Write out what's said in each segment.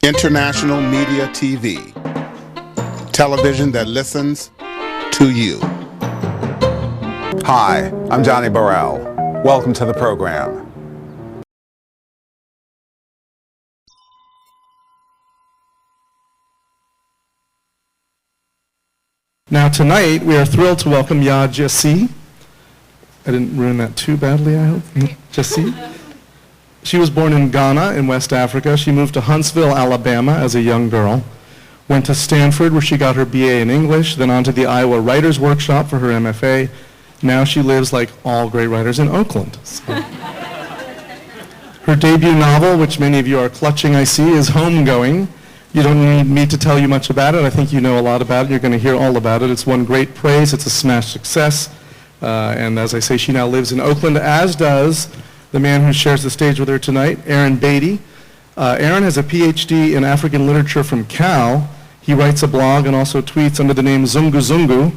International Media TV. Television that listens to you. Hi, I'm Johnnie Burrell. Welcome to the program. Now tonight, we are thrilled to welcome Yaa Gyasi. I didn't ruin that too badly, I hope. Gyasi. She was born in Ghana in West Africa. She moved to Huntsville, Alabama as a young girl. Went to Stanford where she got her BA in English, then on to the Iowa Writers Workshop for her MFA. Now she lives, like all great writers, in Oakland. So. Her debut novel, which many of you are clutching, I see, is Homegoing. You don't need me to tell you much about it. I think you know a lot about it. You're going to hear all about it. It's won great praise. It's a smash success. And as I say, she now lives in Oakland, as does the man who shares the stage with her tonight, Aaron Beatty. Aaron has a PhD in African literature from Cal. He writes a blog and also tweets under the name Zungu Zungu.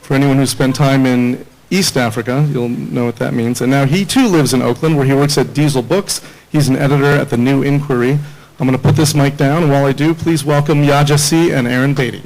For anyone who's spent time in East Africa, you'll know what that means. And now he too lives in Oakland, where he works at Diesel Books. He's an editor at the New Inquiry. I'm going to put this mic down, and while I do, please welcome Yaa Gyasi and Aaron Beatty.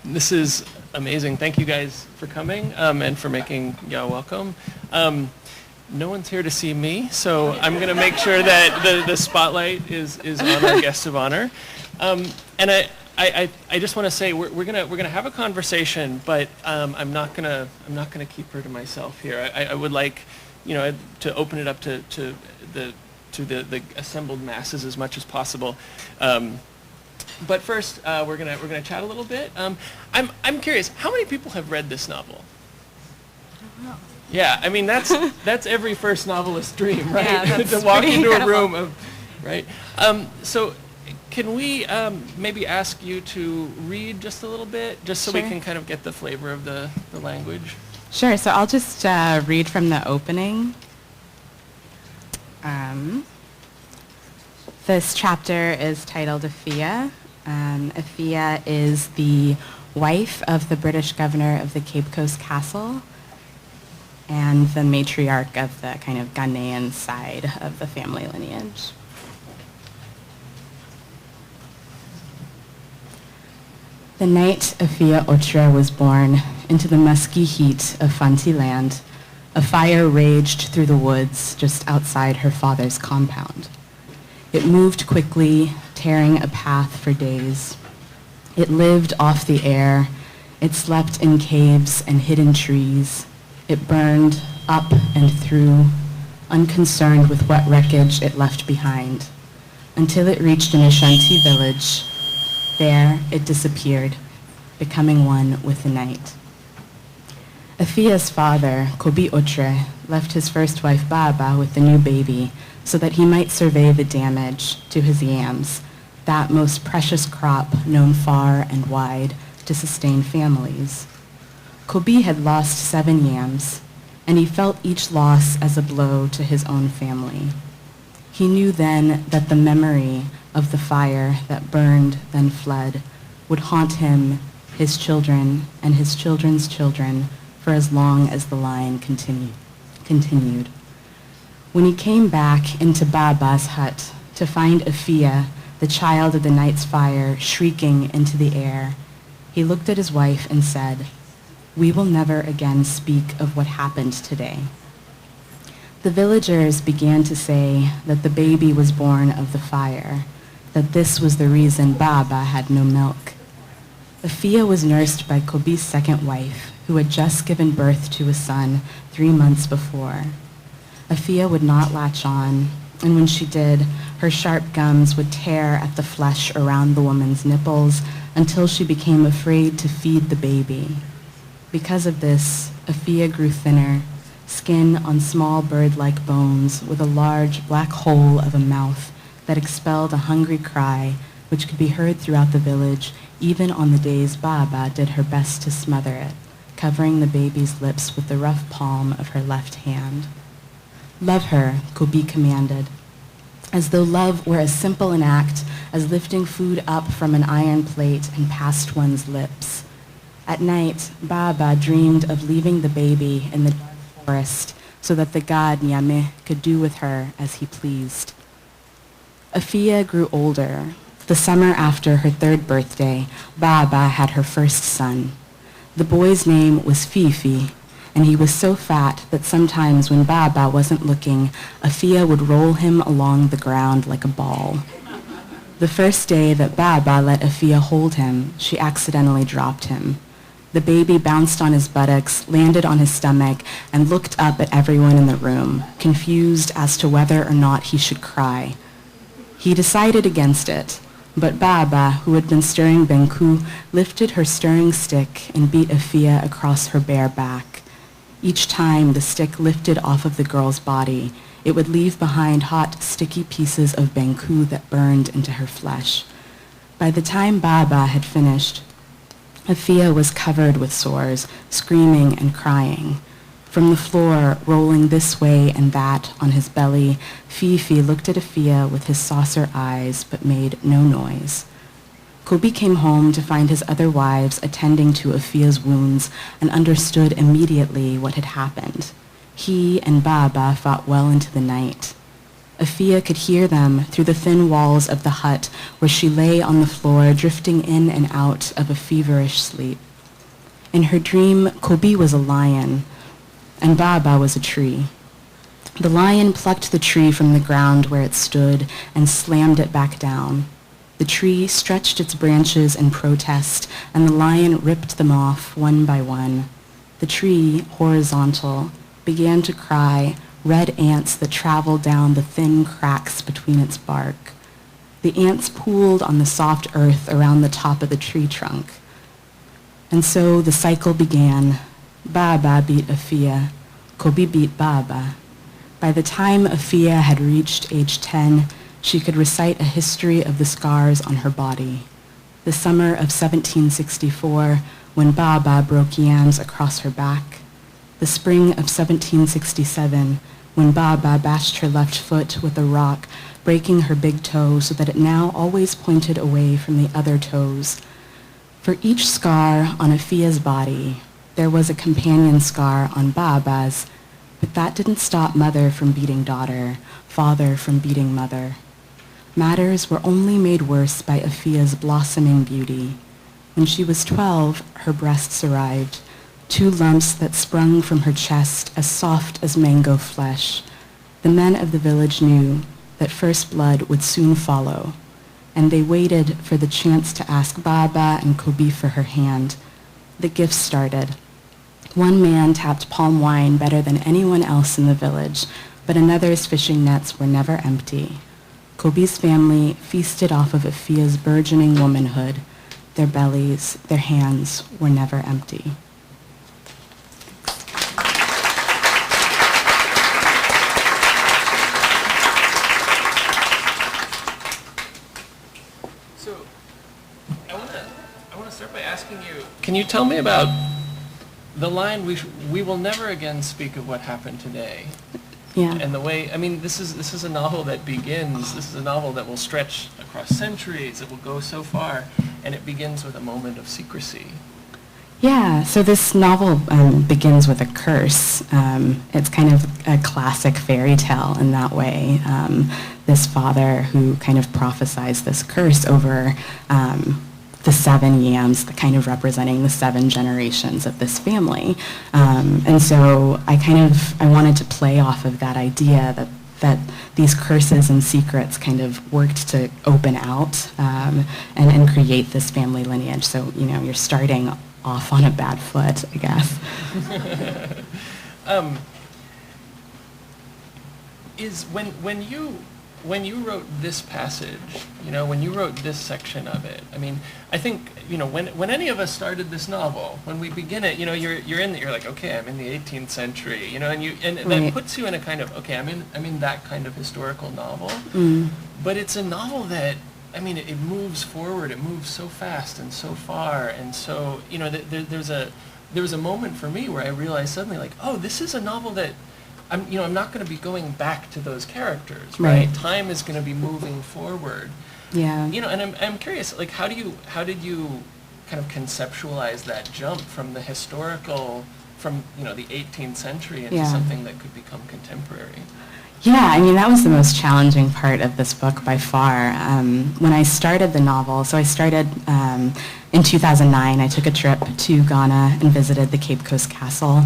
This is amazing. Thank you guys for coming and for making Yaa welcome. No one's here to see me, so I'm going to make sure that the spotlight is on our guest of honor. And I just want to say we're gonna have a conversation, but I'm not gonna keep her to myself here. I would like, to open it up to the assembled masses as much as possible. But first, we're gonna chat a little bit. I'm curious, how many people have read this novel? Yeah, I mean that's every first novelist's dream, right? Yeah, to walk into a room of, right? So can we maybe ask you to read just a little bit, just so we can kind of get the flavor of the language? Sure, so I'll just read from the opening. This chapter is titled Afiya. Afiya is the wife of the British governor of the Cape Coast Castle and the matriarch of the kind of Ghanaian side of the family lineage. The night Afiya Otra was born, into the musky heat of Fanti land, a fire raged through the woods just outside her father's compound. It moved quickly, tearing a path for days. It lived off the air. It slept in caves and hidden trees. It burned up and through, unconcerned with what wreckage it left behind, until it reached an Ashanti village. There, it disappeared, becoming one with the night. Afiya's father, Kobi Otre, left his first wife Baba with the new baby so that he might survey the damage to his yams, that most precious crop known far and wide to sustain families. Kobi had lost 7 yams, and he felt each loss as a blow to his own family. He knew then that the memory of the fire that burned then fled would haunt him, his children, and his children's children for as long as the line continued. When he came back into Baba's hut to find Afiya, the child of the night's fire, shrieking into the air, he looked at his wife and said, "We will never again speak of what happened today." The villagers began to say that the baby was born of the fire, that this was the reason Baba had no milk. Afiya was nursed by Kobi's second wife, who had just given birth to a son 3 months before. Afiya would not latch on, and when she did, her sharp gums would tear at the flesh around the woman's nipples until she became afraid to feed the baby. Because of this, Afiya grew thinner, skin on small bird-like bones with a large black hole of a mouth that expelled a hungry cry which could be heard throughout the village even on the days Baba did her best to smother it, covering the baby's lips with the rough palm of her left hand. "Love her," Kobi commanded, as though love were as simple an act as lifting food up from an iron plate and past one's lips. At night, Baba dreamed of leaving the baby in the dark forest so that the god Nyame could do with her as he pleased. Afiya grew older. The summer after her 3rd birthday, Baba had her first son. The boy's name was Fifi, and he was so fat that sometimes when Baba wasn't looking, Afiya would roll him along the ground like a ball. The first day that Baba let Afiya hold him, she accidentally dropped him. The baby bounced on his buttocks, landed on his stomach, and looked up at everyone in the room, confused as to whether or not he should cry. He decided against it, but Baba, who had been stirring benku, lifted her stirring stick and beat Afiya across her bare back. Each time the stick lifted off of the girl's body, it would leave behind hot, sticky pieces of benku that burned into her flesh. By the time Baba had finished, Afiya was covered with sores, screaming and crying. From the floor, rolling this way and that on his belly, Fifi looked at Afiya with his saucer eyes but made no noise. Kobi came home to find his other wives attending to Afiya's wounds and understood immediately what had happened. He and Baba fought well into the night. Afiya could hear them through the thin walls of the hut where she lay on the floor, drifting in and out of a feverish sleep. In her dream, Kobi was a lion, and Baba was a tree. The lion plucked the tree from the ground where it stood and slammed it back down. The tree stretched its branches in protest, and the lion ripped them off one by one. The tree, horizontal, began to cry, red ants that traveled down the thin cracks between its bark. The ants pooled on the soft earth around the top of the tree trunk. And so the cycle began. Baba beat Afiya. Kobi beat Baba. By the time Afiya had reached age 10, she could recite a history of the scars on her body. The summer of 1764, when Baba broke yams across her back. The spring of 1767, when Baba bashed her left foot with a rock, breaking her big toe so that it now always pointed away from the other toes. For each scar on Afiya's body, there was a companion scar on Baba's, but that didn't stop mother from beating daughter, father from beating mother. Matters were only made worse by Afiya's blossoming beauty. When she was 12, her breasts arrived, 2 lumps that sprung from her chest as soft as mango flesh. The men of the village knew that first blood would soon follow, and they waited for the chance to ask Baba and Kobi for her hand. The gifts started. One man tapped palm wine better than anyone else in the village, but another's fishing nets were never empty. Kobi's family feasted off of Afiya's burgeoning womanhood. Their bellies, their hands were never empty. So, I want to start by asking you, can you tell me about the line, we will never again speak of what happened today? Yeah. And the way, I mean, this is a novel that begins, this is a novel that will stretch across centuries, it will go so far, and it begins with a moment of secrecy. Yeah, so this novel begins with a curse. It's kind of a classic fairy tale in that way. This father who kind of prophesies this curse over the 7 yams, kind of representing the 7 generations of this family. And so I wanted to play off of that idea that these curses and secrets kind of worked to open out and create this family lineage. So, you're starting off on a bad foot, I guess. When you wrote this passage, when you wrote this section of it, I mean, I think, when any of us started this novel, when we begin it, you're like, okay, I'm in the 18th century, and Right. that puts you in a kind of, okay, I'm in that kind of historical novel, but it's a novel that, I mean, it moves forward, it moves so fast and so far, and so, there was a moment for me where I realized suddenly, like, oh, this is a novel that I'm not going to be going back to those characters, right? Time is going to be moving forward. Yeah. And I'm curious, like, how did you kind of conceptualize that jump from the historical, from the 18th century into something that could become contemporary? Yeah, I mean, that was the most challenging part of this book by far. When I started the novel, so I started in 2009, I took a trip to Ghana and visited the Cape Coast Castle.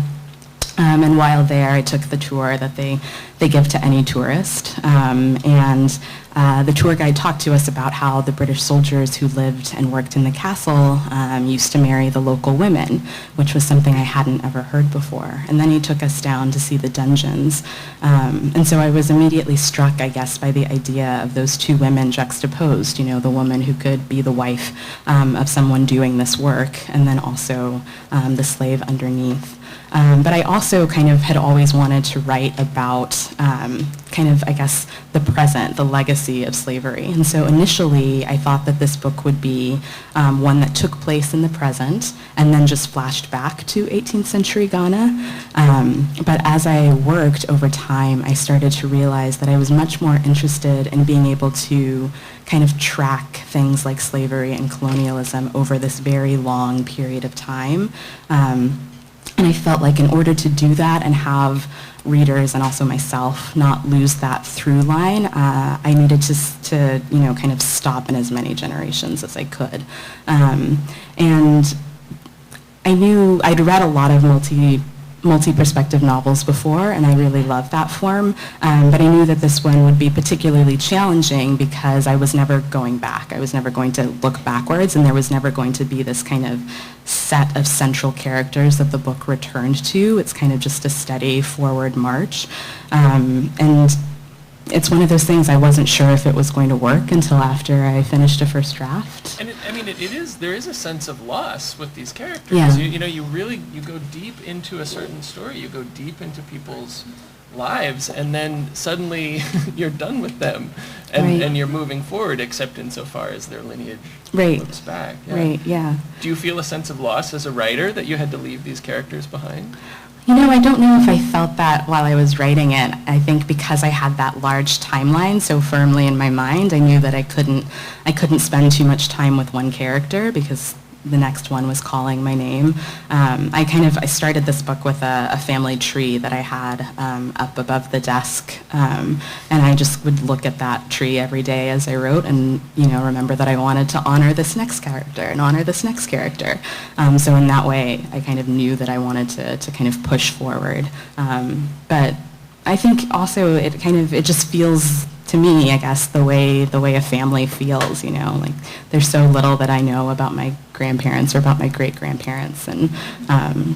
And while there, I took the tour that they give to any tourist. And the tour guide talked to us about how the British soldiers who lived and worked in the castle used to marry the local women, which was something I hadn't ever heard before. And then he took us down to see the dungeons. And so I was immediately struck, I guess, by the idea of those two women juxtaposed, the woman who could be the wife of someone doing this work, and then also the slave underneath. But I also kind of had always wanted to write about kind of, I guess, the present, the legacy of slavery. And so initially, I thought that this book would be one that took place in the present and then just flashed back to 18th century Ghana. But as I worked over time, I started to realize that I was much more interested in being able to kind of track things like slavery and colonialism over this very long period of time. And I felt like in order to do that and have readers and also myself not lose that through line, I needed to kind of stop in as many generations as I could. And I knew I'd read a lot of multi-perspective novels before, and I really loved that form, but I knew that this one would be particularly challenging because I was never going back. I was never going to look backwards, and there was never going to be this kind of set of central characters that the book returned to. It's kind of just a steady forward march. And it's one of those things I wasn't sure if it was going to work until after I finished a first draft. And there is a sense of loss with these characters. Yeah. You go deep into a certain story, you go deep into people's lives, and then suddenly you're done with them, and you're moving forward, except insofar as their lineage looks back. Yeah. Right, yeah. Do you feel a sense of loss as a writer that you had to leave these characters behind? I don't know if I felt that while I was writing it. I think because I had that large timeline so firmly in my mind, I knew that I couldn't spend too much time with one character because the next one was calling my name. I started this book with a family tree that I had up above the desk, and I just would look at that tree every day as I wrote and remember that I wanted to honor this next character and honor this next character. So in that way, I kind of knew that I wanted to kind of push forward. But I think also it just feels to me, I guess, the way a family feels, like there's so little that I know about my grandparents or about my great-grandparents, and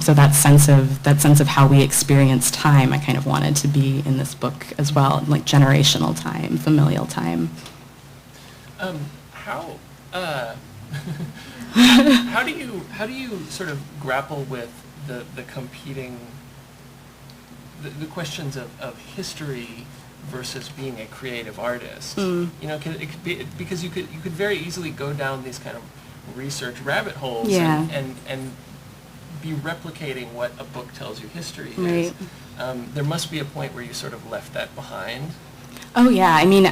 so that sense of how we experience time, I kind of wanted to be in this book as well, like generational time, familial time. How do you sort of grapple with the competing the questions of history versus being a creative artist? Because you could very easily go down these kind of research rabbit holes and be replicating what a book tells you history is. There must be a point where you sort of left that behind. Oh yeah, I mean,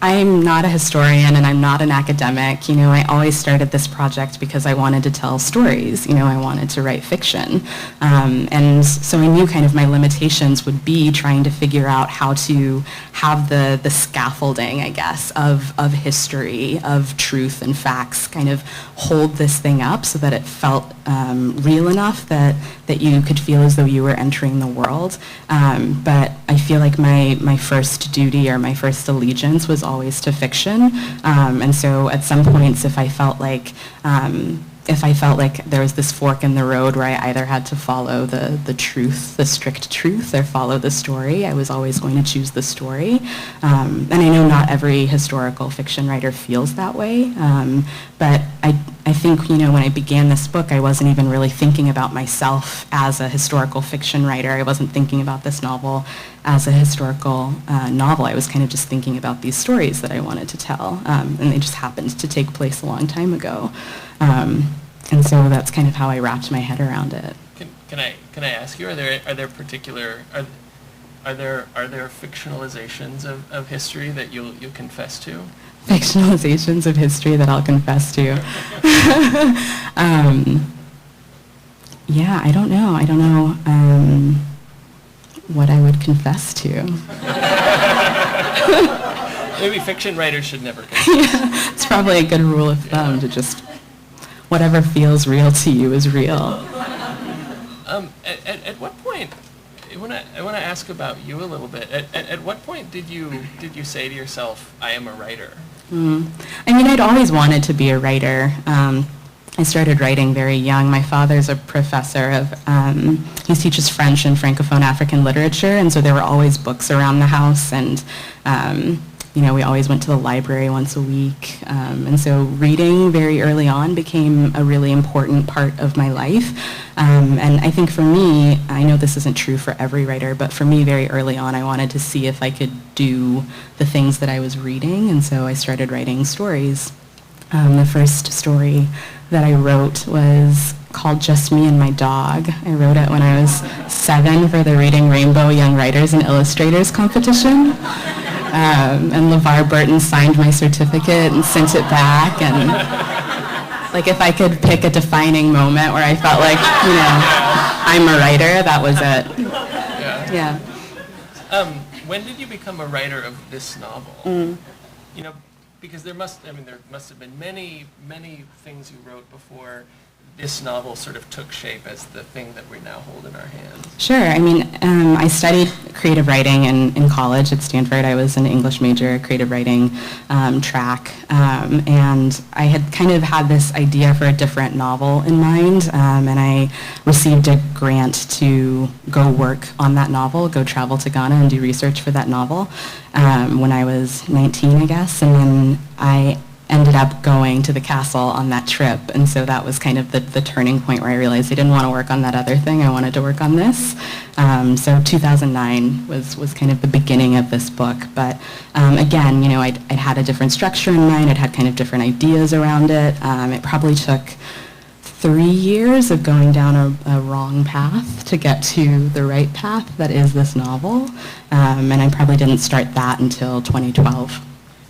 I'm not a historian and I'm not an academic. I always started this project because I wanted to tell stories. I wanted to write fiction. And so I knew kind of my limitations would be trying to figure out how to have the scaffolding, I guess, of history, of truth and facts, kind of hold this thing up so that it felt real enough that you could feel as though you were entering the world. But I feel like my first duty or my first allegiance was always to fiction. And so at some points, if I felt like there was this fork in the road where I either had to follow the truth, the strict truth, or follow the story, I was always going to choose the story. And I know not every historical fiction writer feels that way, but I think, when I began this book, I wasn't even really thinking about myself as a historical fiction writer. I wasn't thinking about this novel as a historical novel. I was kind of just thinking about these stories that I wanted to tell, and they just happened to take place a long time ago. And so that's kind of how I wrapped my head around it. Can I ask you, are there Are there fictionalizations of history that you'll confess to? Fictionalizations of history that I'll confess to. Yeah, I don't know what I would confess to. Maybe fiction writers should never confess. Yeah, it's probably a good rule of thumb to just, whatever feels real to you is real. At what point, I want to ask about you a little bit. At what point did you say to yourself, I am a writer? I mean, I'd always wanted to be a writer. I started writing very young. My father's a professor of, he teaches French and Francophone African literature, and so there were always books around the house, and we always went to the library once a week. And so reading very early on became a really important part of my life. And I think for me, I know this isn't true for every writer, but for me very early on, I wanted to see if I could do the things that I was reading, and so I started writing stories. The first story that I wrote was called Just Me and My Dog. I wrote it when I was 7 for the Reading Rainbow Young Writers and Illustrators competition. And LeVar Burton signed my certificate and sent it back. And like if I could pick a defining moment where I felt like, I'm a writer, that was it. Yeah. When did you become a writer of this novel? Because there must have been many things you wrote before this novel sort of took shape as the thing that we now hold in our hands. Sure. I mean, I studied creative writing in college at Stanford. I was an English major, creative writing track, and I had kind of had this idea for a different novel in mind, and I received a grant to go work on that novel, go travel to Ghana and do research for that novel when I was 19, I guess, and then I ended up going to the castle on that trip, and so that was kind of the turning point where I realized I didn't want to work on that other thing, I wanted to work on this. So 2009 was kind of the beginning of this book, but again, I'd had a different structure in mind, I'd had kind of different ideas around it. It probably took 3 years of going down a wrong path to get to the right path that is this novel, and I probably didn't start that until 2012.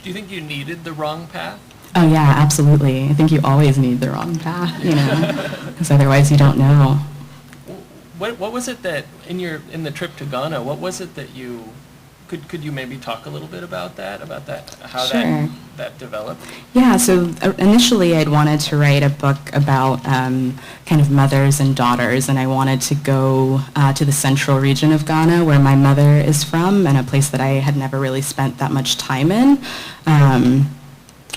Do you think you needed the wrong path? Oh yeah, absolutely. I think you always need the wrong path, because otherwise you don't know. What was it that in the trip to Ghana? What was it that you could you maybe talk a little bit about that how Sure. that developed? Yeah. So initially, I'd wanted to write a book about kind of mothers and daughters, and I wanted to go to the central region of Ghana, where my mother is from, and a place that I had never really spent that much time in.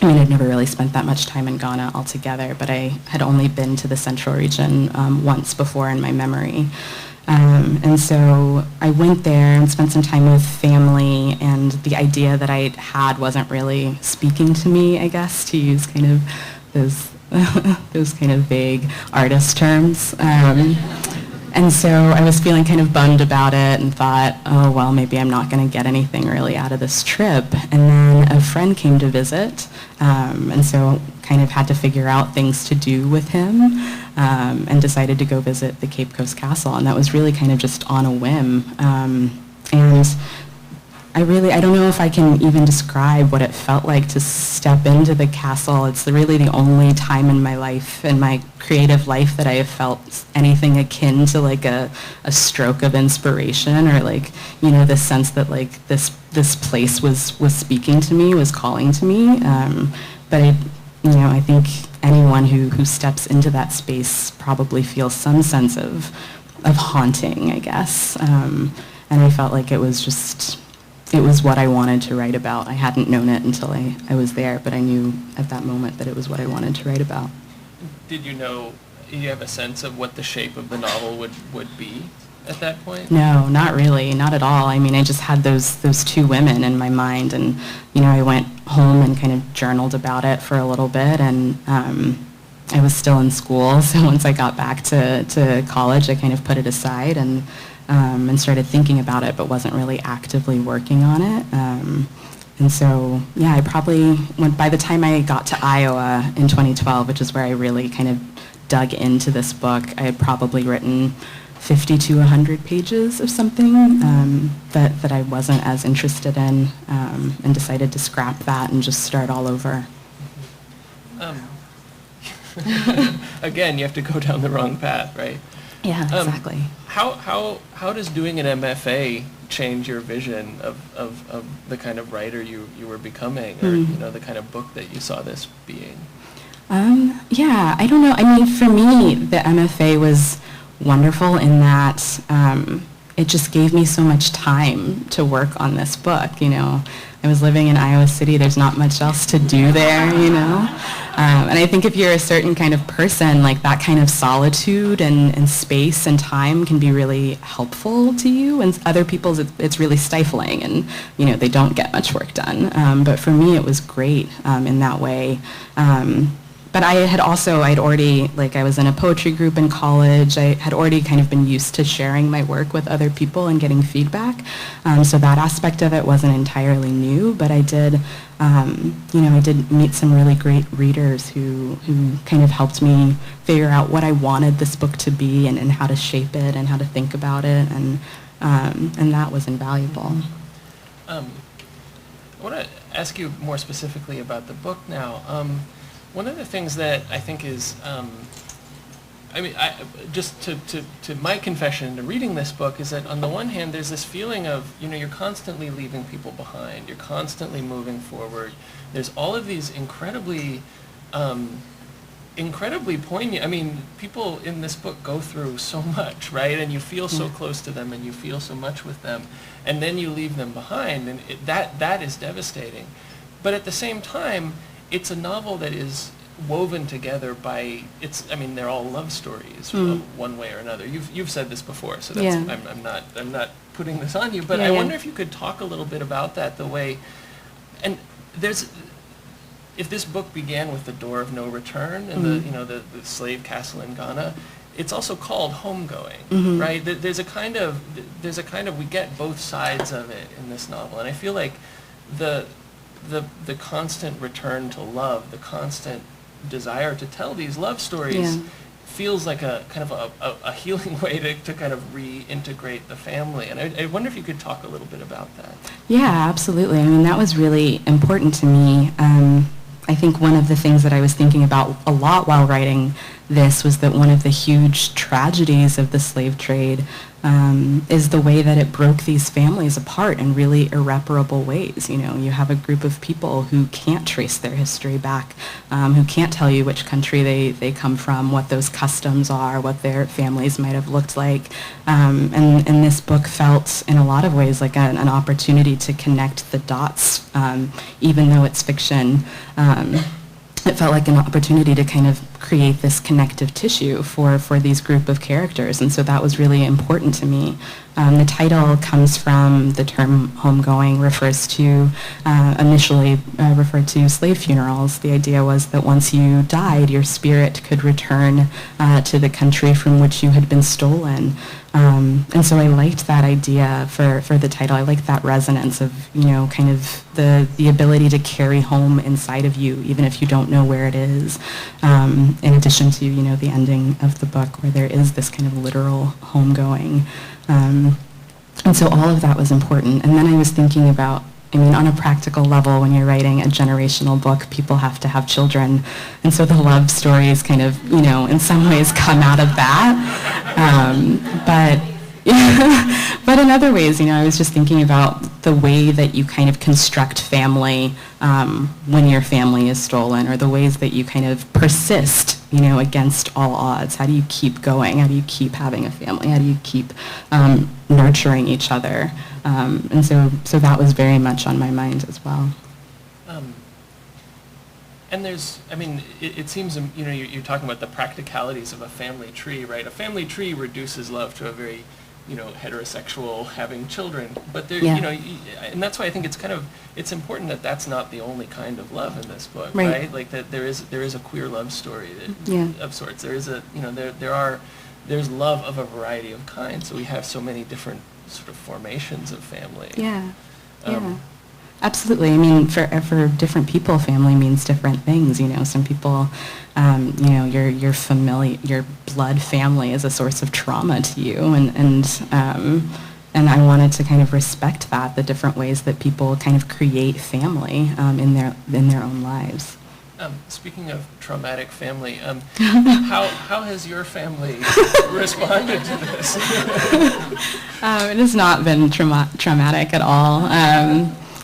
I'd never really spent that much time in Ghana altogether, but I had only been to the central region once before in my memory. And so I went there and spent some time with family, and the idea that I had wasn't really speaking to me, I guess, to use kind of those kind of vague artist terms. And so I was feeling kind of bummed about it and thought, oh, well, maybe I'm not going to get anything really out of this trip. And then a friend came to visit, and so kind of had to figure out things to do with him, and decided to go visit the Cape Coast Castle. And that was really kind of just on a whim. And I don't know if I can even describe what it felt like to step into the castle. It's really the only time in my life, in my creative life, that I have felt anything akin to like a stroke of inspiration, or like, this sense that like this place was speaking to me, was calling to me. But I think anyone who steps into that space probably feels some sense of haunting, I guess. And I felt like it was what I wanted to write about. I hadn't known it until I was there, but I knew at that moment that it was what I wanted to write about. Did you have a sense of what the shape of the novel would be at that point? No, not really, not at all. I mean, I just had those two women in my mind, and I went home and kind of journaled about it for a little bit, and I was still in school, so once I got back to college, I kind of put it aside and started thinking about it, but wasn't really actively working on it. And so, yeah, by the time I got to Iowa in 2012, which is where I really kind of dug into this book, I had probably written 50 to 100 pages of something that I wasn't as interested in, and decided to scrap that and just start all over. Again, you have to go down the wrong path, right? Yeah, exactly. How does doing an MFA change your vision of the kind of writer you were becoming, or the kind of book that you saw this being? Yeah, I don't know. I mean, for me, the MFA was wonderful in that it just gave me so much time to work on this book. I was living in Iowa City. There's not much else to do there, and I think if you're a certain kind of person, like that kind of solitude and space and time can be really helpful to you, and other people's it's really stifling, and they don't get much work done. But for me, it was great in that way. But I'd already, I was in a poetry group in college. I had already kind of been used to sharing my work with other people and getting feedback. So that aspect of it wasn't entirely new, but I did meet some really great readers who kind of helped me figure out what I wanted this book to be and how to shape it and how to think about it, and that was invaluable. I want to ask you more specifically about the book now. One of the things that I think is, just to my confession to reading this book, is that on the one hand, there's this feeling of, you're constantly leaving people behind, you're constantly moving forward. There's all of these incredibly poignant, people in this book go through so much, right? And you feel so close to them, and you feel so much with them, and then you leave them behind, and that is devastating. But at the same time, it's a novel that is woven together by they're all love stories one way or another. You've said this before, so that's I'm not putting this on you, but I wonder if you could talk a little bit about that, the way, and if this book began with The Door of No Return and the slave castle in Ghana, it's also called Homegoing, right? There's a kind of we get both sides of it in this novel, and I feel like the constant return to love, the constant desire to tell these love stories feels like a kind of a healing way to kind of reintegrate the family. And I wonder if you could talk a little bit about that. Yeah, absolutely. I mean, that was really important to me. I think one of the things that I was thinking about a lot while writing this was that one of the huge tragedies of the slave trade is the way that it broke these families apart in really irreparable ways. You have a group of people who can't trace their history back, who can't tell you which country they come from, what those customs are, what their families might have looked like. And this book felt, in a lot of ways, like an opportunity to connect the dots, even though it's fiction. It felt like an opportunity to kind of create this connective tissue for these group of characters, and so that was really important to me. The title comes from the term homegoing, initially referred to slave funerals. The idea was that once you died, your spirit could return to the country from which you had been stolen. And so I liked that idea for the title. I liked that resonance of, kind of the ability to carry home inside of you, even if you don't know where it is, in addition to, the ending of the book where there is this kind of literal homegoing. And so all of that was important. And then I was thinking about, on a practical level, when you're writing a generational book, people have to have children. And so the love stories kind of, in some ways come out of that. But in other ways, I was just thinking about the way that you kind of construct family when your family is stolen, or the ways that you kind of persist, against all odds. How do you keep going? How do you keep having a family? How do you keep nurturing each other? And so that was very much on my mind as well. And there's, it seems, you're talking about the practicalities of a family tree, right? A family tree reduces love to a very, heterosexual having children. But there, and that's why I think it's important that that's not the only kind of love in this book, right? Like that there is a queer love story of sorts. There is there's love of a variety of kinds. So we have so many different sort of formations of family. Absolutely. I mean, for different people, family means different things. Some people, your blood family is a source of trauma to you, and I wanted to kind of respect that, the different ways that people kind of create family in their own lives. Speaking of traumatic family, how has your family responded to this? It has not been traumatic at all.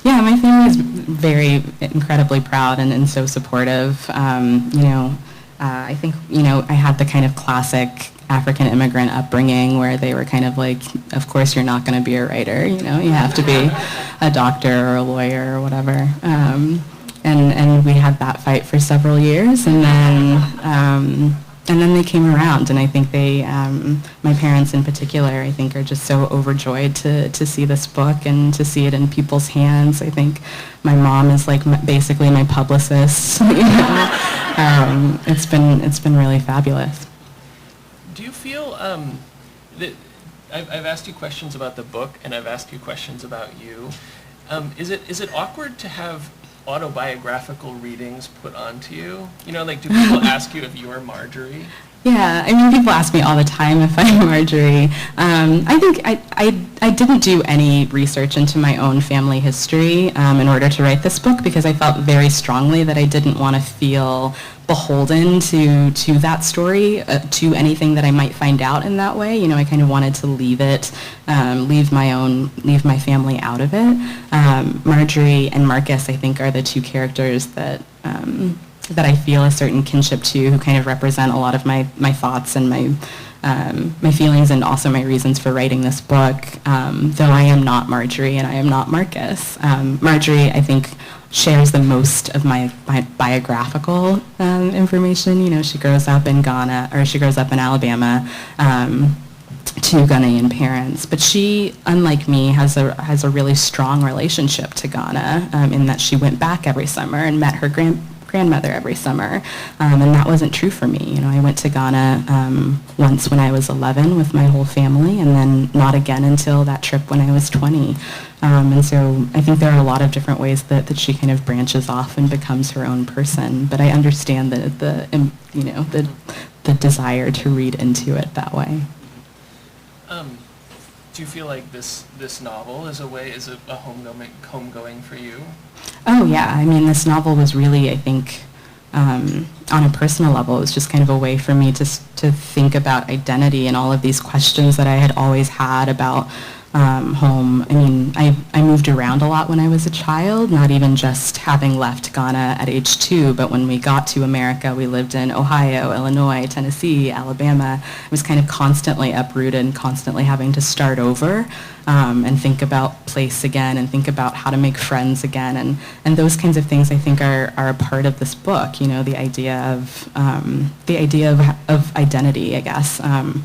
Yeah, my family is very incredibly proud and so supportive. I think, I had the kind of classic African immigrant upbringing where they were kind of like, of course you're not going to be a writer, you have to be a doctor or a lawyer or whatever. And we had that fight for several years, and then they came around, and I think my parents in particular, I think, are just so overjoyed to see this book and to see it in people's hands. I think my mom is like basically my publicist. It's been really fabulous. Do you feel that I've asked you questions about the book, and I've asked you questions about you. Is it awkward to have autobiographical readings put onto you? Do people ask you if you're Marjorie? Yeah, I mean, people ask me all the time if I'm Marjorie. I think I didn't do any research into my own family history in order to write this book, because I felt very strongly that I didn't want to feel beholden to that story, to anything that I might find out in that way. I kind of wanted to leave my family out of it. Marjorie and Marcus, I think, are the two characters that I feel a certain kinship to, who kind of represent a lot of my thoughts and my feelings, and also my reasons for writing this book, though I am not Marjorie and I am not Marcus. Marjorie, I think, shares the most of my biographical information. She grows up in Alabama to Ghanaian parents, but she, unlike me, has a really strong relationship to Ghana, in that she went back every summer and met her grandmother every summer, and that wasn't true for me. I went to Ghana once when I was 11 with my whole family, and then not again until that trip when I was 20. And so I think there are a lot of different ways that she kind of branches off and becomes her own person. But I understand the desire to read into it that way. Do you feel like this novel is a homegoing for you? Oh yeah, I mean, this novel was really, I think, on a personal level, it was just kind of a way for me to think about identity and all of these questions that I had always had about home. I mean, I moved around a lot when I was a child, not even just having left Ghana at age 2, but when we got to America, we lived in Ohio, Illinois, Tennessee, Alabama. I was kind of constantly uprooted and constantly having to start over and think about place again and think about how to make friends again. And those kinds of things, I think, are a part of this book, the idea of identity, I guess, and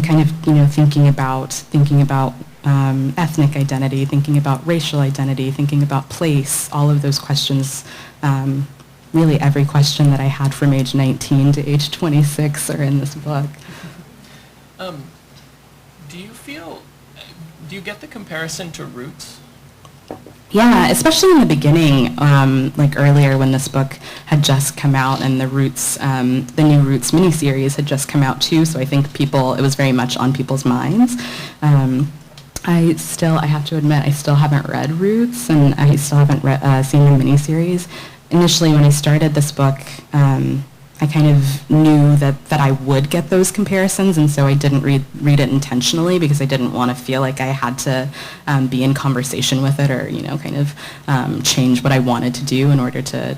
kind of thinking about ethnic identity, thinking about racial identity, thinking about place, all of those questions, really every question that I had from age 19 to age 26 are in this book. Do you get the comparison to Roots? Yeah, especially in the beginning, like earlier when this book had just come out, and the new Roots miniseries had just come out too, so I think it was very much on people's minds. I have to admit, I still haven't read Roots, and I still haven't seen the miniseries. Initially, when I started this book, I kind of knew that I would get those comparisons, and so I didn't read it intentionally, because I didn't want to feel like I had to be in conversation with it, or kind of change what I wanted to do in order to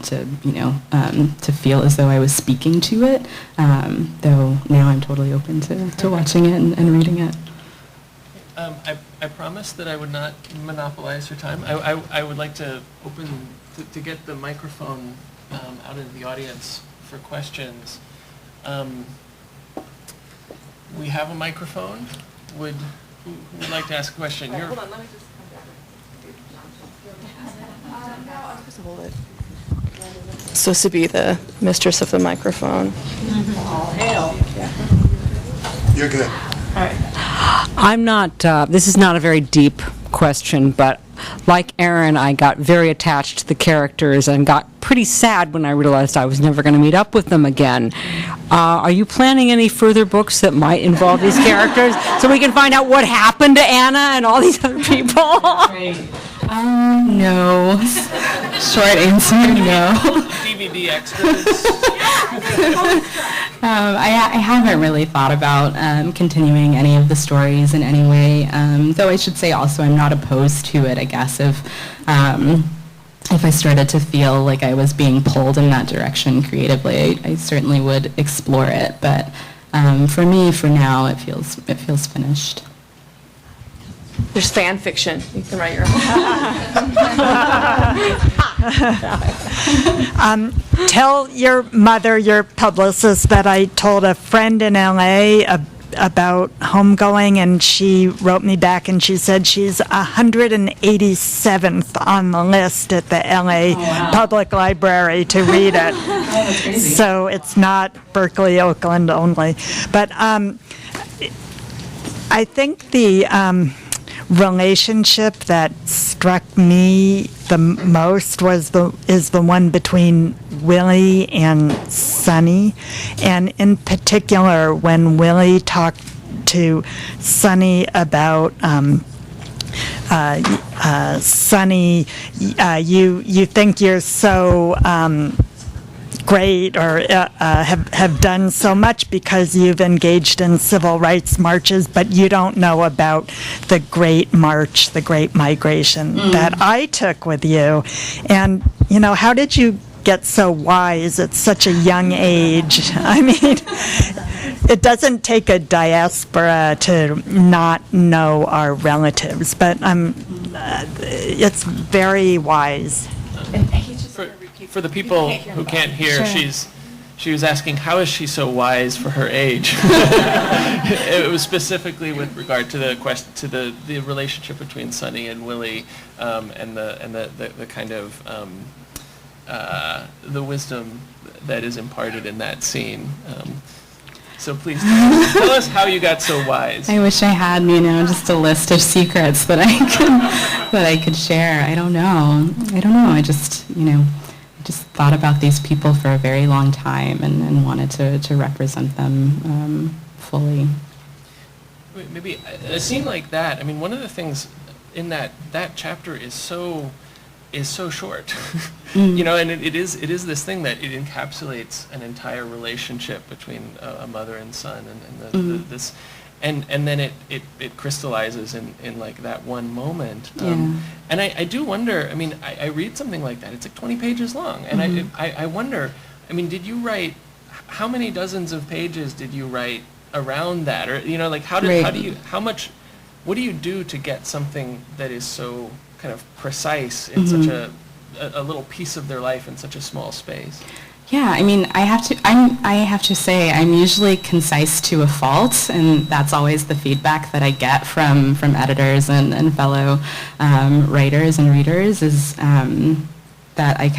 feel as though I was speaking to it. Though now I'm totally open to watching it and reading it. I promised that I would not monopolize your time. I would like to to get the microphone out into the audience for questions. We have a microphone. Who would like to ask a question? Hold on, let me just come back. I'm supposed to hold it. Supposed to be the mistress of the microphone. All hail. You're good. All right. I'm not, this is not a very deep question, but like Aaron, I got very attached to the characters and got pretty sad when I realized I was never going to meet up with them again. Are you planning any further books that might involve these characters so we can find out what happened to Anna and all these other people? No. Short answer, no. DVD extras. I haven't really thought about continuing any of the stories in any way, though I should say also I'm not opposed to it, I guess, if I started to feel like I was being pulled in that direction creatively, I certainly would explore it, but for me, for now, it feels finished. There's fan fiction. You can write your own. Tell your mother, your publicist, that I told a friend in LA about homegoing, and she wrote me back and she said she's 187th on the list at the LA Public Library to read it. That's crazy. So it's not Berkeley, Oakland only. But I think the relationship that struck me the most is the one between Willie and Sonny, and in particular when Willie talked to Sonny about Sonny, you think you're so great or have done so much because you've engaged in civil rights marches, but you don't know about the great march, the great migration that I took with you. And, how did you get so wise at such a young age? I mean, it doesn't take a diaspora to not know our relatives, but it's very wise. For the people who can't hear, she was asking, how is she so wise for her age? It was specifically with regard to the relationship between Sonny and Willie, and the kind of the wisdom that is imparted in that scene. So please tell us how you got so wise. I wish I had, just a list of secrets that I could share. I don't know. I just thought about these people for a very long time and wanted to represent them fully. Maybe a scene like that, I mean, one of the things in that chapter is so short, and it is this thing that it encapsulates an entire relationship between a mother and son, and this, and then it crystallizes in like that one moment. And I do wonder, I mean, I read something like that, it's like 20 pages long, and I wonder, I mean, did you write, how many dozens of pages did you write around that? Or, like what do you do to get something that is so kind of precise in such a little piece of their life in such a small space? Yeah, I mean, I have to say I'm usually concise to a fault, and that's always the feedback that I get from editors and fellow writers and readers, is that I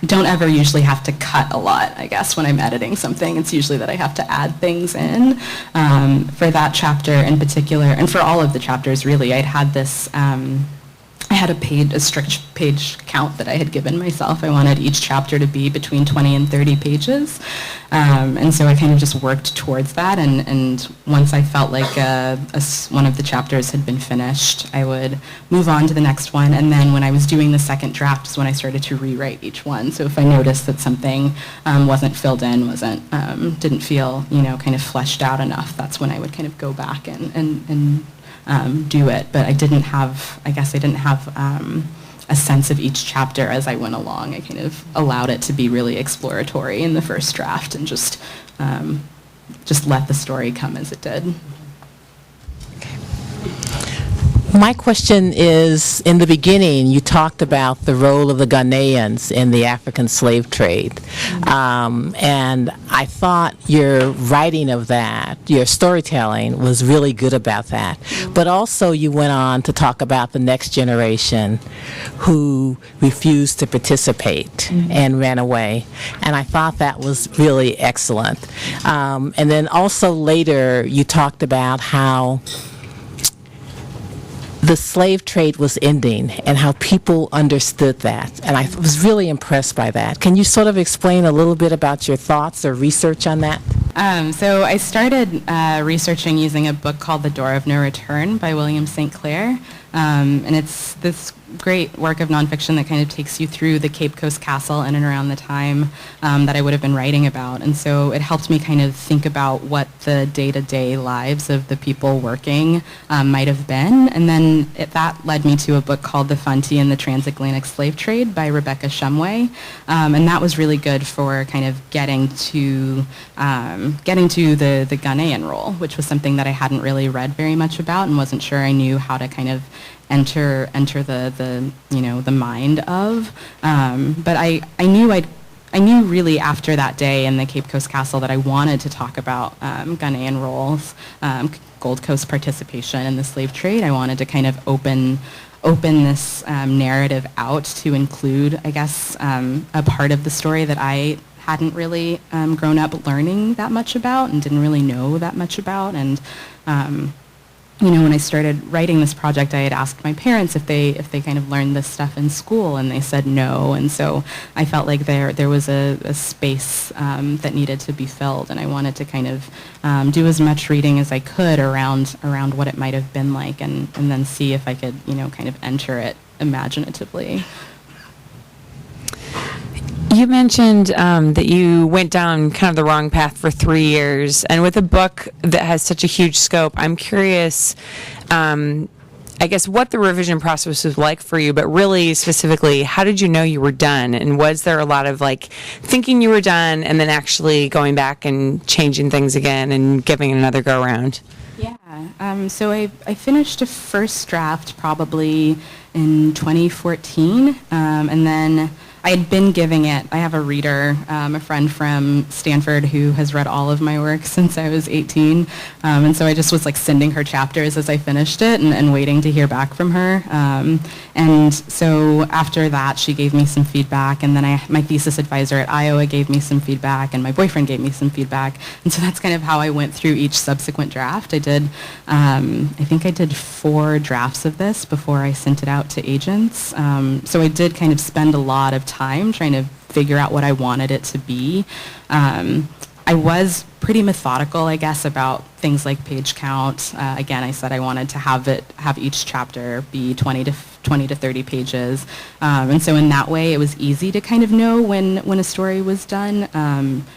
don't ever usually have to cut a lot, I guess, when I'm editing something. It's usually that I have to add things in. For that chapter in particular, and for all of the chapters really, I'd had this, I had a strict page count that I had given myself. I wanted each chapter to be between 20 and 30 pages. And so I kind of just worked towards that, and once I felt like one of the chapters had been finished, I would move on to the next one, and then when I was doing the second draft is when I started to rewrite each one. So if I noticed that something wasn't filled in, didn't feel, kind of fleshed out enough, that's when I would kind of go back and do it. But I didn't have a sense of each chapter as I went along. I kind of allowed it to be really exploratory in the first draft and just let the story come as it did. My question is, in the beginning, you talked about the role of the Ghanaians in the African slave trade. And I thought your writing of that, your storytelling, was really good about that. But also you went on to talk about the next generation who refused to participate and ran away. And I thought that was really excellent. And then also later you talked about how the slave trade was ending and how people understood that. And I was really impressed by that. Can you sort of explain a little bit about your thoughts or research on that? So I started researching using a book called The Door of No Return by William St. Clair. And it's this great work of nonfiction that kind of takes you through the Cape Coast Castle in and around the time that I would have been writing about. And so it helped me kind of think about what the day-to-day lives of the people working might have been. And then that led me to a book called The Fanti and the Transatlantic Slave Trade by Rebecca Shumway. And that was really good for kind of getting to the Ghanaian role, which was something that I hadn't really read very much about and wasn't sure I knew how to kind of enter the mind of. But I knew really after that day in the Cape Coast Castle that I wanted to talk about Ghanaian roles, Gold Coast participation in the slave trade. I wanted to kind of open this narrative out to include, I guess, a part of the story that I hadn't really grown up learning that much about and didn't really know that much about. And when I started writing this project, I had asked my parents if they kind of learned this stuff in school, and they said no. And so I felt like there was a space that needed to be filled, and I wanted to kind of do as much reading as I could around what it might have been like, and then see if I could kind of enter it imaginatively. You mentioned that you went down kind of the wrong path for 3 years, and with a book that has such a huge scope, I'm curious, I guess, what the revision process was like for you, but really specifically, how did you know you were done, and was there a lot of thinking you were done and then actually going back and changing things again and giving it another go around? Yeah, so I finished a first draft probably in 2014, and then I had been giving it, I have a reader, a friend from Stanford who has read all of my work since I was 18, and so I just was sending her chapters as I finished it and waiting to hear back from her. And so after that, she gave me some feedback, and then my thesis advisor at Iowa gave me some feedback, and my boyfriend gave me some feedback, and so that's kind of how I went through each subsequent draft. I think I did 4 drafts of this before I sent it out to agents, so I did kind of spend a lot of time trying to figure out what I wanted it to be. I was pretty methodical, I guess, about things like page count. Again, I said I wanted to have each chapter be 20 to 30 pages, and so in that way, it was easy to kind of know when a story was done,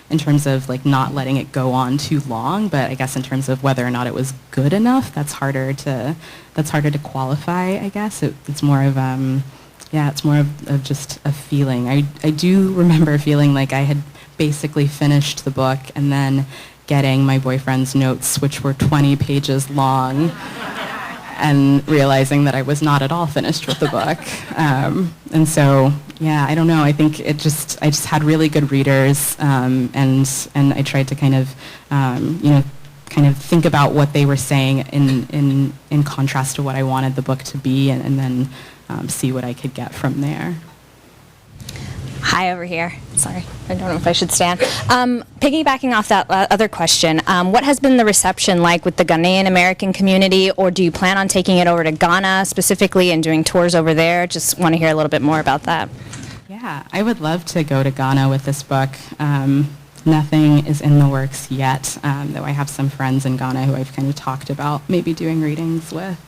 in terms of not letting it go on too long. But I guess in terms of whether or not it was good enough, that's harder to qualify. I guess it's more of it's more of just a feeling. I do remember feeling like I had basically finished the book and then getting my boyfriend's notes, which were 20 pages long, and realizing that I was not at all finished with the book. And so, I don't know. I think I just had really good readers, and I tried to kind of think about what they were saying in contrast to what I wanted the book to be, and then see what I could get from there. Hi, over here. Sorry, I don't know if I should stand. Piggybacking off that other question, what has been the reception like with the Ghanaian American community, or do you plan on taking it over to Ghana specifically and doing tours over there? Just want to hear a little bit more about that. Yeah, I would love to go to Ghana with this book. Nothing is in the works yet, though I have some friends in Ghana who I've kind of talked about maybe doing readings with.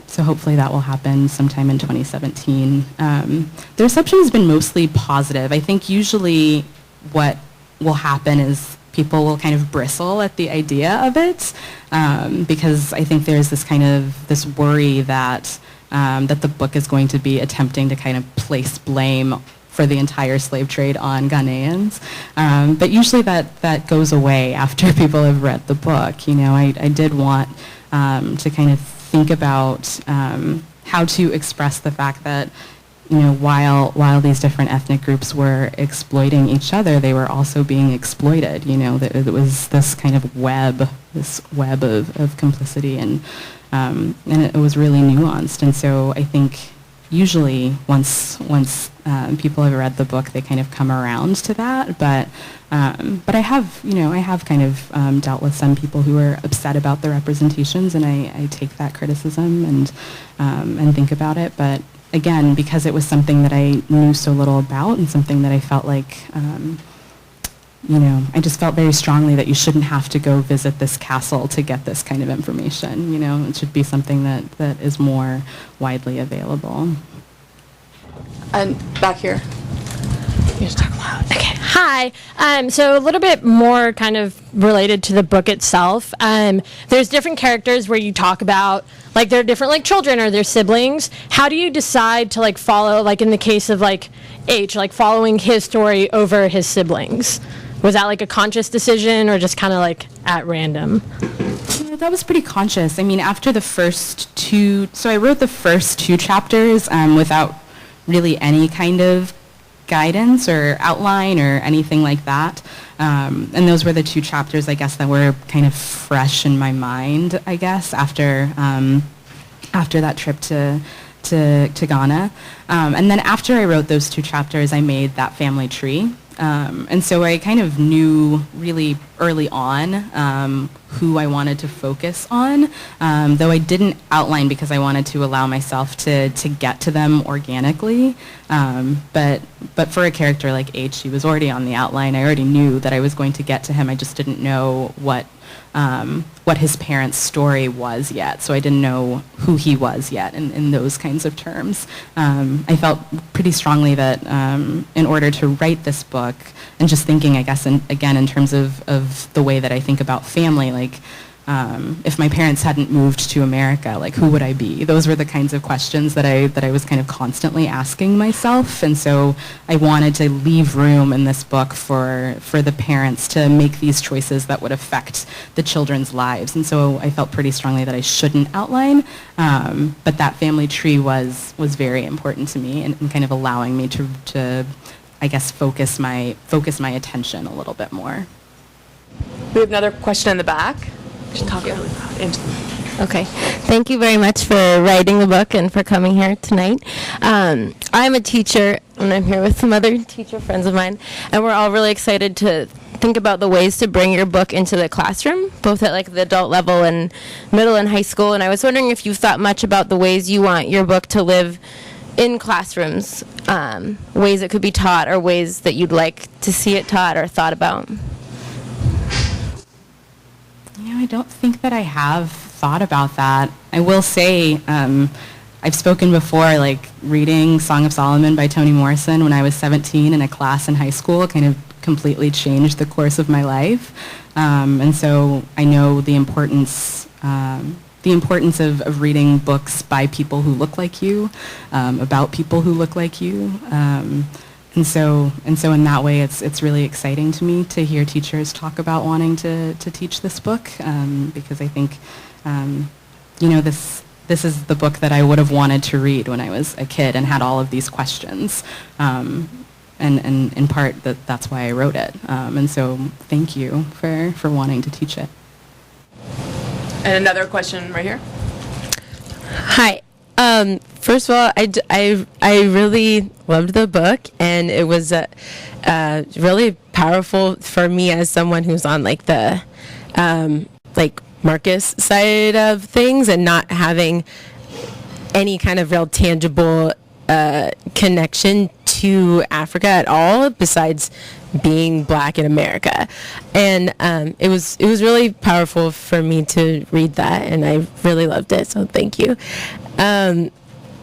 So hopefully that will happen sometime in 2017. The reception has been mostly positive. I think usually what will happen is people will kind of bristle at the idea of it, because I think there's this worry that the book is going to be attempting to kind of place blame for the entire slave trade on Ghanaians. But usually that goes away after people have read the book. I did want to kind of think about how to express the fact that, while these different ethnic groups were exploiting each other, they were also being exploited. That it was this kind of web of complicity, and it was really nuanced. And so I think usually once people have read the book, they kind of come around to that. But I have kind of dealt with some people who are upset about the representations, and I take that criticism and think about it. But again, because it was something that I knew so little about, and something that I felt like, I just felt very strongly that you shouldn't have to go visit this castle to get this kind of information. It should be something that is more widely available. And back here. You just talk loud. Okay. Hi. So a little bit more kind of related to the book itself. There's different characters where you talk about, like, they're different, like, children or their siblings. How do you decide to, like, follow, like, in the case of, like, H, like, following his story over his siblings? Was that, like, a conscious decision or just kind of, like, at random? That was pretty conscious. I mean, after the first two, so I wrote the first two chapters without really any kind of guidance or outline or anything like that. And those were the two chapters, I guess, that were kind of fresh in my mind, I guess, after that trip to Ghana. And then after I wrote those two chapters, I made that family tree. And so I kind of knew really early on who I wanted to focus on, though I didn't outline because I wanted to allow myself to get to them organically. But for a character like H, he was already on the outline. I already knew that I was going to get to him. I just didn't know what his parents' story was yet, so I didn't know who he was yet in those kinds of terms. I felt pretty strongly that in order to write this book, and just thinking, I guess, again, in terms of the way that I think about family, like, if my parents hadn't moved to America, like, who would I be? Those were the kinds of questions that I was kind of constantly asking myself, and so I wanted to leave room in this book for the parents to make these choices that would affect the children's lives, and so I felt pretty strongly that I shouldn't outline, but that family tree was very important to me, and kind of allowing me to I guess, focus my attention a little bit more. We have another question in the back. Just talk really loud. Okay. Thank you very much for writing the book and for coming here tonight. I'm a teacher, and I'm here with some other teacher friends of mine, and we're all really excited to think about the ways to bring your book into the classroom, both at, like, the adult level and middle and high school. And I was wondering if you've thought much about the ways you want your book to live in classrooms, ways it could be taught, or ways that you'd like to see it taught or thought about. I don't think that I have thought about that. I will say, I've spoken before, like, reading Song of Solomon by Toni Morrison when I was 17 in a class in high school kind of completely changed the course of my life. And so I know the importance of reading books by people who look like you, about people who look like you. And so in that way, it's really exciting to me to hear teachers talk about wanting to teach this book, because I think, this is the book that I would have wanted to read when I was a kid and had all of these questions. And in part, that's why I wrote it. And so thank you for wanting to teach it. And another question right here. Hi. First of all, I really loved the book, and it was really powerful for me as someone who's on, like, the like Marcus side of things and not having any kind of real tangible connection to Africa at all, besides being Black in America. And it was really powerful for me to read that, and I really loved it, so thank you.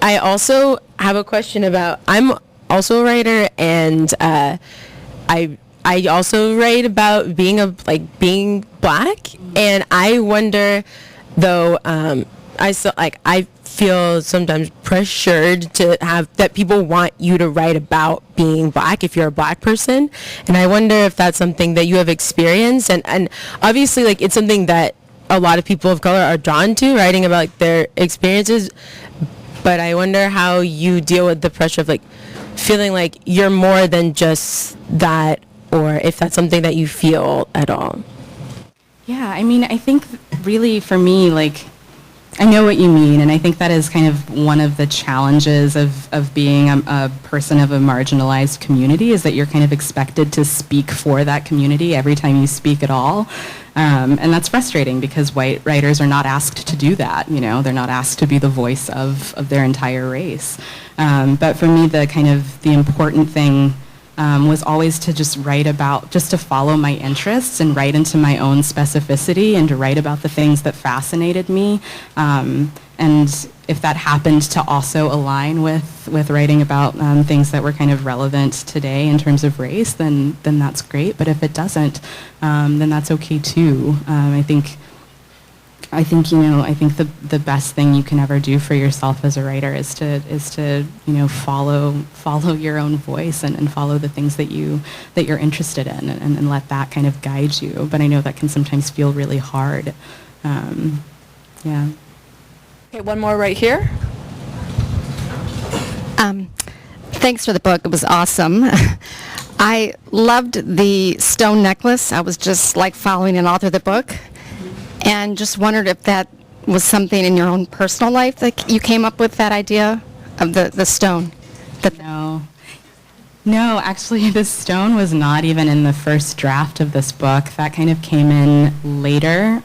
I also have a question about, I'm also a writer, and I also write about being Black, and I wonder, though, I feel sometimes pressured to have that people want you to write about being Black if you're a Black person, and I wonder if that's something that you have experienced, and obviously, like, it's something that a lot of people of color are drawn to, writing about, like, their experiences, but I wonder how you deal with the pressure of, like, feeling like you're more than just that, or if that's something that you feel at all. Yeah, I mean, I think really for me, like, I know what you mean, and I think that is kind of one of the challenges of being a person of a marginalized community, is that you're kind of expected to speak for that community every time you speak at all. And that's frustrating because white writers are not asked to do that, you know, they're not asked to be the voice of their entire race. But for me, the important thing was always to just to follow my interests and write into my own specificity and to write about the things that fascinated me. And if that happened to also align with writing about things that were kind of relevant today in terms of race, then that's great. But if it doesn't, then that's okay too. I think the best thing you can ever do for yourself as a writer is to follow your own voice and follow the things that you're interested in and let that kind of guide you. But I know that can sometimes feel really hard. Yeah. Okay, one more right here. Thanks for the book. It was awesome. I loved the stone necklace. I was just like following an author of the book, and just wondered if that was something in your own personal life that you came up with, that idea of the stone. No, actually, the stone was not even in the first draft of this book. That kind of came in later.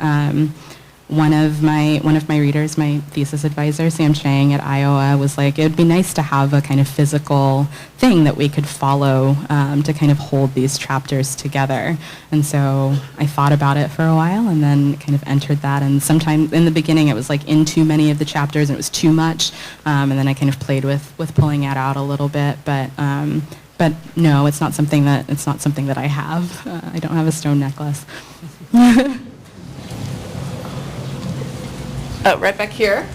One of my readers, my thesis advisor, Sam Chang at Iowa, was like, it would be nice to have a kind of physical thing that we could follow to kind of hold these chapters together. And so I thought about it for a while and then kind of entered that. And sometimes in the beginning it was like in too many of the chapters and it was too much. And then I kind of played with pulling that out a little bit. But no, it's not something that I have. I don't have a stone necklace. Right back here.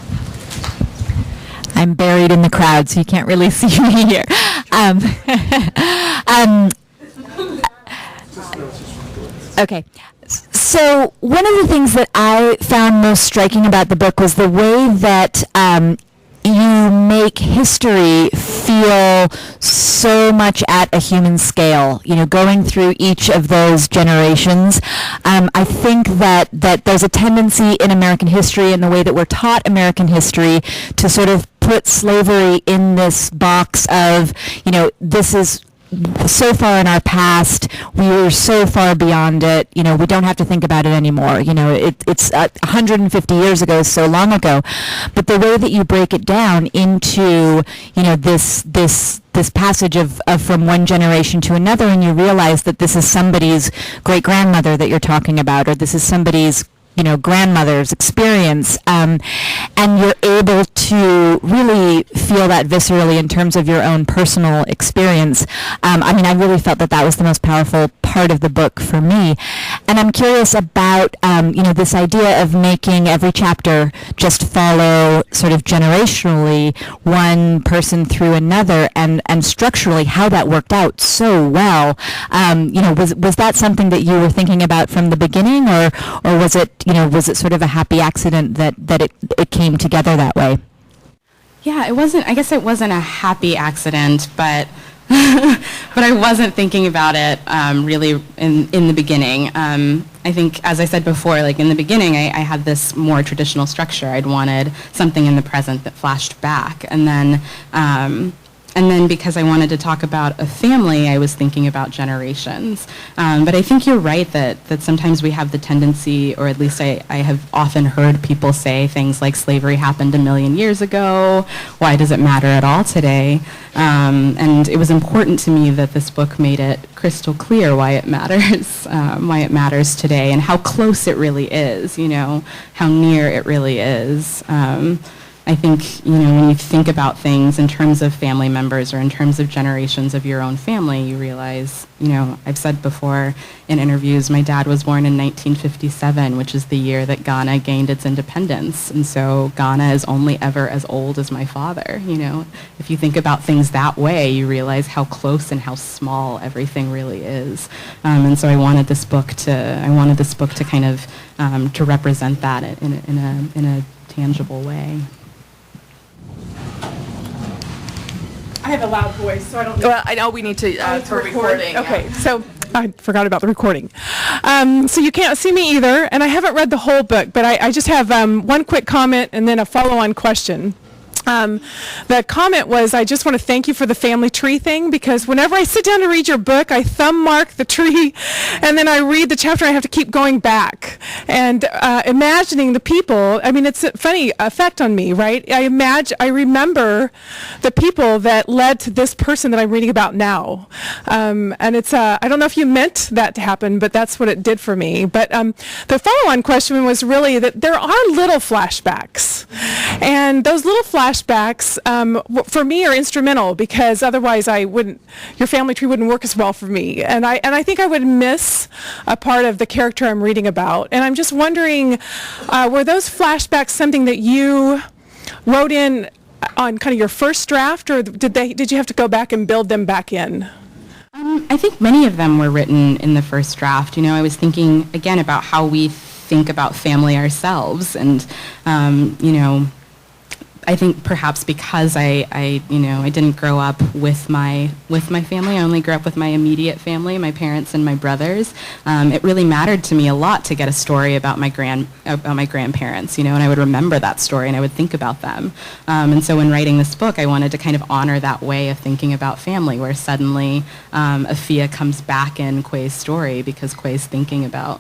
I'm buried in the crowd, so you can't really see me here. Okay. So one of the things that I found most striking about the book was the way that you make history feel so much at a human scale, you know, going through each of those generations. I think that there's a tendency in American history and the way that we're taught American history to sort of put slavery in this box of, you know, this is so far in our past, we were so far beyond it, you know, we don't have to think about it anymore. You know, it's 150 years ago, so long ago. But the way that you break it down into, you know, this passage of from one generation to another, and you realize that this is somebody's great-grandmother that you're talking about, or this is somebody's, you know, grandmother's experience, and you're able to really feel that viscerally in terms of your own personal experience. I mean, I really felt that was the most powerful part of the book for me. And I'm curious about, you know, this idea of making every chapter just follow sort of generationally one person through another, and structurally how that worked out so well. You know, was that something that you were thinking about from the beginning, or was it, you know, was it sort of a happy accident that it came together that way? Yeah, I guess it wasn't a happy accident, but but I wasn't thinking about it really in the beginning. I think, as I said before, like in the beginning, I had this more traditional structure. I'd wanted something in the present that flashed back, and then because I wanted to talk about a family, I was thinking about generations. But I think you're right that sometimes we have the tendency, or at least I have often heard people say things like slavery happened 1 million years ago, why does it matter at all today? And it was important to me that this book made it crystal clear why it matters today, and how close it really is, you know, how near it really is. I think, you know, when you think about things in terms of family members or in terms of generations of your own family, you realize, you know, I've said before in interviews, my dad was born in 1957, which is the year that Ghana gained its independence. And so Ghana is only ever as old as my father, you know. If you think about things that way, you realize how close and how small everything really is. And so I wanted this book to kind of to represent that in a tangible way. I have a loud voice, so I don't. Well, I know we need to for recording. Okay, so I forgot about the recording. So you can't see me either, and I haven't read the whole book, but I just have one quick comment and then a follow-on question. The comment was, I just want to thank you for the family tree thing, because whenever I sit down to read your book, I thumb mark the tree, and then I read the chapter, and I have to keep going back and imagining the people. I mean, it's a funny effect on me, right? I remember the people that led to this person that I'm reading about now, and it's I don't know if you meant that to happen, but that's what it did for me. But the follow-on question was really that there are little flashbacks, and those little flashbacks for me are instrumental, because otherwise your family tree wouldn't work as well for me, and I think I would miss a part of the character I'm reading about. And I'm just wondering, were those flashbacks something that you wrote in on kind of your first draft, or did you have to go back and build them back in? I think many of them were written in the first draft. I was thinking again about how we think about family ourselves, and I think perhaps because I didn't grow up with my family. I only grew up with my immediate family, my parents and my brothers. It really mattered to me a lot to get a story about my grandparents, and I would remember that story and I would think about them. And so when writing this book, I wanted to kind of honor that way of thinking about family, where suddenly Afiya comes back in Quay's story because Quay's thinking about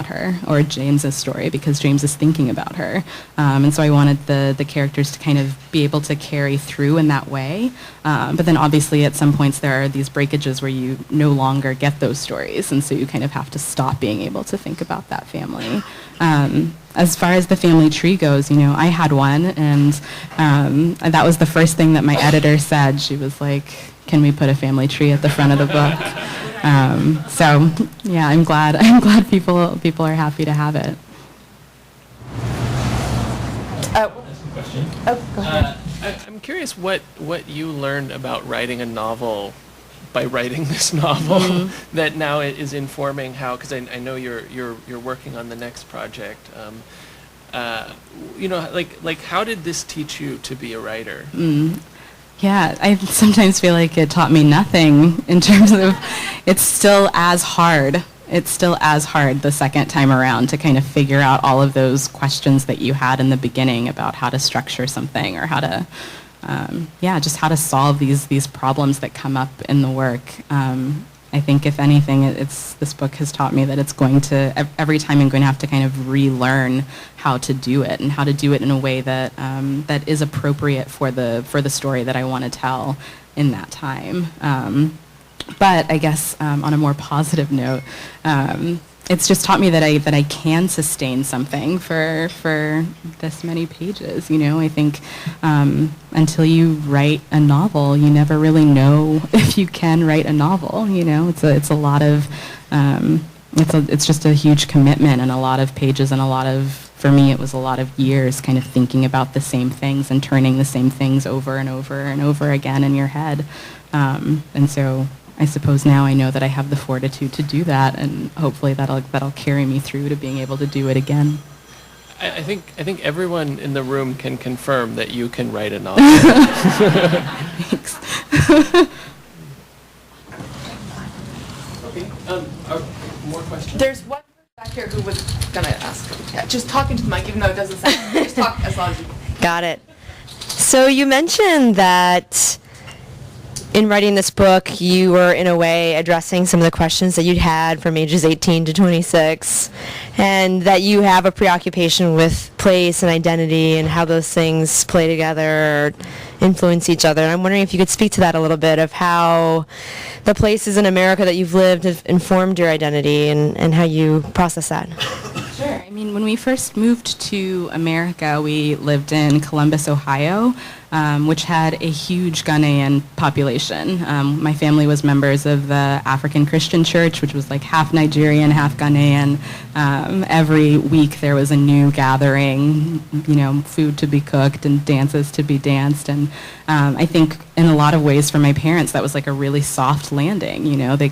her, or James's story because James is thinking about her. And so I wanted the characters to kind of be able to carry through in that way. But then obviously at some points there are these breakages where you no longer get those stories, and so you kind of have to stop being able to think about that family. As far as the family tree goes, I had one, and that was the first thing that my editor said. She was like, "Can we put a family tree at the front of the book?" So yeah, I'm glad people are happy to have it. Go ahead. I'm curious what you learned about writing a novel by writing this novel that now it is informing how, because I know you're working on the next project. Like how did this teach you to be a writer? Yeah, I sometimes feel like it taught me nothing in terms of it's still as hard. It's still as hard the second time around to kind of figure out all of those questions that you had in the beginning about how to structure something, or how to, just how to solve these problems that come up in the work. I think if anything, this book has taught me that it's going to, every time I'm going to have to kind of relearn how to do it, and how to do it in a way that that is appropriate for the story that I want to tell in that time. But I guess on a more positive note, it's just taught me that I can sustain something for this many pages. I think until you write a novel, you never really know if you can write a novel. It's a lot of it's just a huge commitment, and a lot of pages, and for me, it was a lot of years kind of thinking about the same things and turning the same things over and over and over again in your head. And so I suppose now I know that I have the fortitude to do that, and hopefully that'll carry me through to being able to do it again. I think everyone in the room can confirm that you can write a novel. Thanks. Okay. More questions? There's one back here who was gonna ask. Yeah, just talking to the mic, even though it doesn't sound. Just talk as loud as you can. Got it. So you mentioned that in writing this book, you were in a way addressing some of the questions that you'd had from ages 18 to 26, and that you have a preoccupation with place and identity and how those things play together or influence each other. I'm wondering if you could speak to that a little bit, of how the places in America that you've lived have informed your identity, and how you process that. Sure. I mean, when we first moved to America, we lived in Columbus, Ohio, which had a huge Ghanaian population. My family was members of the African Christian Church, which was like half Nigerian, half Ghanaian. Every week there was a new gathering, food to be cooked and dances to be danced. And I think in a lot of ways for my parents, that was like a really soft landing. They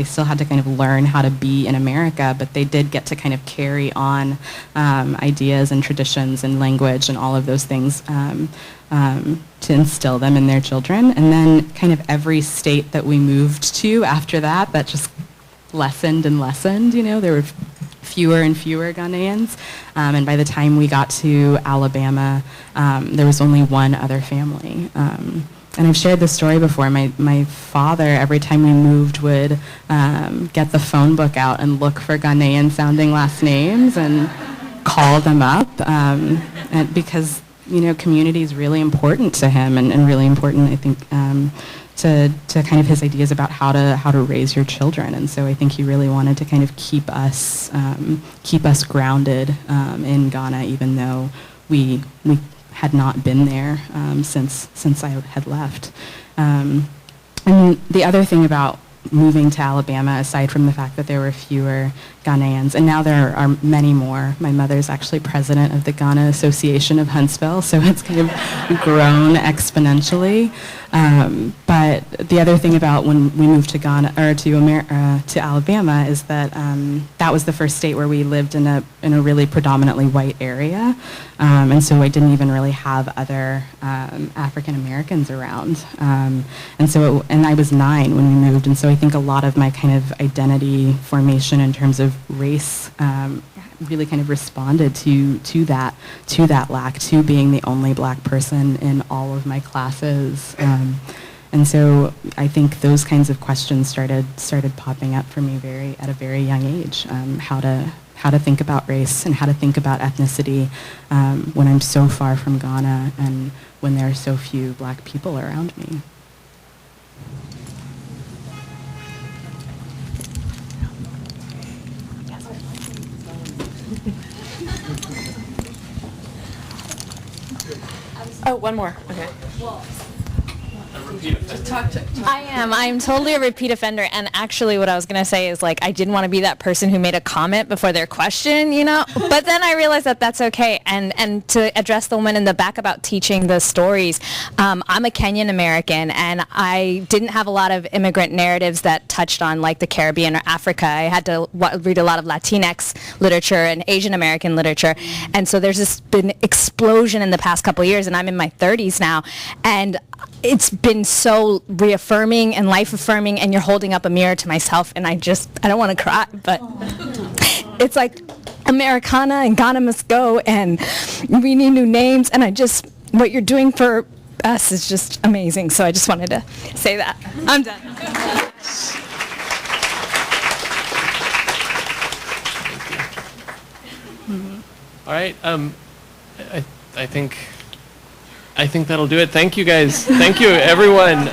still had to kind of learn how to be in America, but they did get to kind of carry on ideas and traditions and language and all of those things to instill them in their children. And then kind of every state that we moved to after that, that just lessened and lessened. There were fewer and fewer Ghanaians. And by the time we got to Alabama, there was only one other family. And I've shared this story before. My father, every time we moved, would get the phone book out and look for Ghanaian-sounding last names and call them up, and because community is really important to him, and really important, I think, to kind of his ideas about how to raise your children. And so I think he really wanted to kind of keep us grounded in Ghana, even though we had not been there since I had left. And the other thing about moving to Alabama, aside from the fact that there were fewer Ghanaians, and now there are many more. My mother's actually president of the Ghana Association of Huntsville, so it's kind of grown exponentially. But the other thing about when we moved to Ghana or to Alabama is that that was the first state where we lived in a really predominantly white area, and so I didn't even really have other African Americans around. And I was 9 when we moved, and so I think a lot of my kind of identity formation in terms of race really kind of responded to that lack, to being the only black person in all of my classes. And so I think those kinds of questions started popping up for me at a very young age. How to think about race and how to think about ethnicity when I'm so far from Ghana and when there are so few black people around me. Oh, one more. Okay. I'm totally a repeat offender, and actually what I was going to say is, like, I didn't want to be that person who made a comment before their question, but then I realized that that's okay. And to address the woman in the back about teaching the stories, I'm a Kenyan American, and I didn't have a lot of immigrant narratives that touched on, like, the Caribbean or Africa. I had to read a lot of Latinx literature and Asian American literature, and so there's this been explosion in the past couple of years, and I'm in my 30s now, and it's been so reaffirming and life affirming, and you're holding up a mirror to myself, and I don't want to cry, but it's like Americana and Ghana must go, and we need new names, and what you're doing for us is just amazing. So I just wanted to say that. I'm done. All right. I think that'll do it. Thank you, guys. Thank you, everyone.